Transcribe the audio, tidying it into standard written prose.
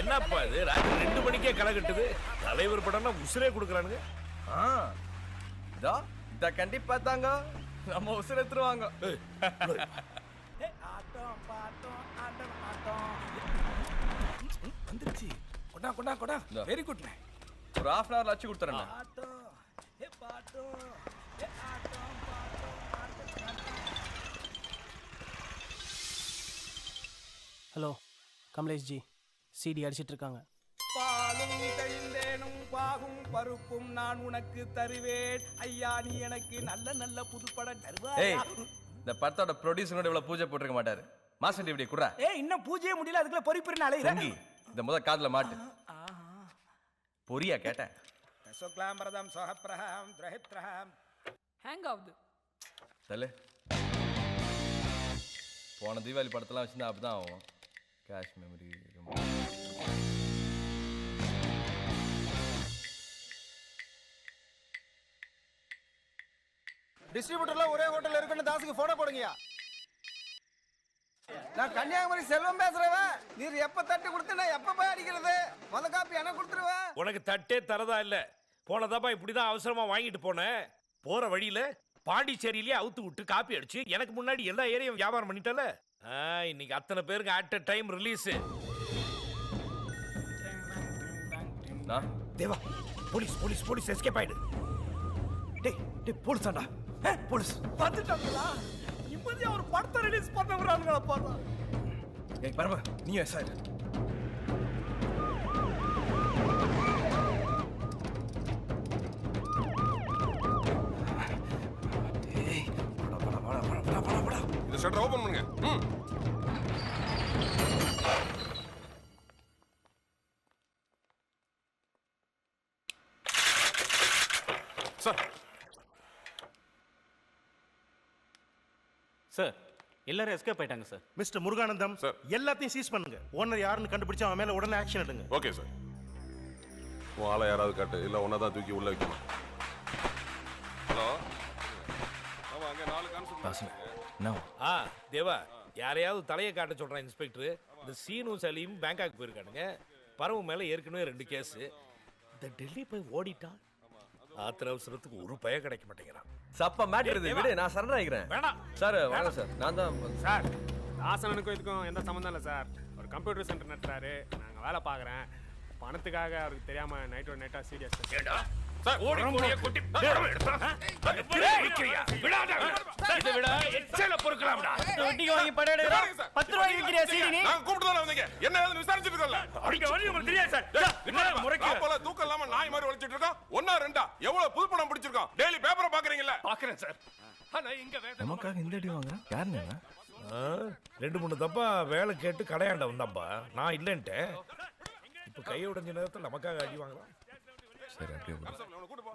என்னப்பா இது ராத்திரி 2 மணிக்கே களை கட்டுது. தலைவர் படம்னா உசுரே கொடுக்குறானுங்க. இத கண்டிப்பா தாங்க நம்ம உசுர எடுத்துருவாங்க. வந்துருச்சு. கொண்டா கொண்டா கொண்டா. Very good man. ஒரு half an hour அச்சு கொடுத்துறேன். ஹலோ கமலேஷ் ஜி, சிடி அடிச்சிட்டு இருக்காங்க. பாலும் தெளிந்தேனும் பாகும் பருப்பும் நான் உனக்கு தருவேன் ஐயா, நீ எனக்கு நல்ல நல்ல புதுப்படம் தருவாயா? இந்த படத்தோட ப்ரொடியூசர் கூட இவ்வளவு பூஜை போட்டுருக்க மாட்டாரு. மாசம் இப்படி குடுறா. இன்னும் பூஜையே முடியல, அதுக்குள்ள பொறிப்புன்னு அலையிறேன். இந்த முத காதுல மாட்டு. பொரியா கேட்டேன். சுக்லாம் பிரதம் சோஹப்ரஹம் திரஹித்ரஹம். ஹேங் ஆகுது. தலே போன தீபாவளி படத்தெல்லாம் வச்சுருந்தா அப்படிதான் ஆகும். கேஷ் மெமரி டிஸ்ட்ரிபியூட்டர்ல ஒரே ஹோட்டல்ல இருக்குன்னு தாசுக்கு போன போடுங்கயா. நான் கன்னியாகுமரி செல்வம் பேசுறவன். நீர் எப்ப தட்டு கொடுத்து நான் எப்ப போய் அடிக்கிறது? முத காப்பி எனக்கு கொடுத்துருவேன். உனக்கு தட்டே தரதா இல்ல. போனதாப்பா இப்படிதான் அவசரமா வாங்கிட்டு போனேன். போற வழியில பாண்டிச்சேரியிலேயே அவுத்து விட்டு காப்பி அடிச்சு எனக்கு முன்னாடி எல்லா ஏரியும் வியாபாரம் பண்ணிட்டல. இன்னைக்கு அத்தனை பேருக்கு at a time release. Deva, police police police escape ஆயிடு. டேய் டேய் போலீஸ் ஆண்டா. போலீஸ் வந்துட்டாங்களா? இப்போதே ஒரு படத்தை ரிலீஸ் பண்ண வரானுங்களா பாரு. ஏய் பரம, நீ சார். இந்த ஷட்டர் ஓபன் பண்ணுங்க. சார் சார் எல்லாரும் எஸ்கேப் ஆயிட்டாங்க சார். மிஸ்டர் முருகானந்தம் சார், எல்லாத்தையும் சீஸ் பண்ணுங்க. ஓனர் யாருன்னு கண்டுபிடிச்சு அவன் மேல உடனே ஆக்ஷன் எடுங்க. Okay sir. உன் ஆளை யாராவது காட்டு, இல்ல ஒன்னதான் தூக்கி உள்ள வைக்கணும். ஹலோ, ஆமா அங்க 4 கான்ஸ்டபிள். தேவா, யாரையாவது தலையை காட்ட சொல்றேன் இன்ஸ்பெக்டர். இந்த சீனு சலீம் பேங்காக் போயிருக்கானுங்க. பரவு மேல ஏற்கனவே 2 கேஸ். இந்த டெல்லி போய் ஓடிட்டான். ஆத்திர அவசரத்துக்கு ஒரு பய கிடைக்க மாட்டேங்கிறான். சப்ப மேட்டர் இது. விடு, நான் சரண்டர் ஆகிக்கிறேன். வேணாம் சார், வாங்க சார். நான் தான் சார், தாசனுக்கும் இதுக்கும் எந்த சம்மந்தம் இல்லை சார். ஒரு கம்ப்யூட்டர் சென்டர் நடத்துறாரு, நாங்கள் வேலை பார்க்குறேன். பணத்துக்காக அவருக்கு தெரியாம நைட்டோட நைட்டா சீரியஸ் சார். ஓடி ஓடிய குட்டி இதை விட எச்சல பொறுக்கலாம்டா. வட்டிக்கு வாங்கி படம் எடுக்கிறோம். 10 ரூபாய்க்கு விக்கிறியா சீடி நீ? நான் கூப்பிட்டு தான் வந்தீங்க. என்ன ஏதுன்னு விசாரிச்சிட்டு இருக்கல. அடிக்க வழி உங்களுக்கு தெரியாது சார். என்ன முறைக்கு போல தூக்கம் இல்லாம நாய் மாதிரி வளைச்சிட்டு இருக்கோம். ஒண்ணா ரெண்டா எவ்வளவு புது படம் பிடிச்சிருக்கோம். டெய்லி பேப்பரை பாக்குறீங்கல்ல? பாக்குறேன் சார். ஆனா இங்க வேதனை நமக்காக இந்த அடி வாங்குறேன். யாருங்க? 2-3 தப்பா வேலை கேட்டு கடையாண்ட வந்தாம்பா. நான் இல்லன்ட்டேன். இப்ப கைய உடைஞ்ச நேரத்துல நமக்காக அடி வாங்கலாம். சரி, அப்படியே கூட்டு போ.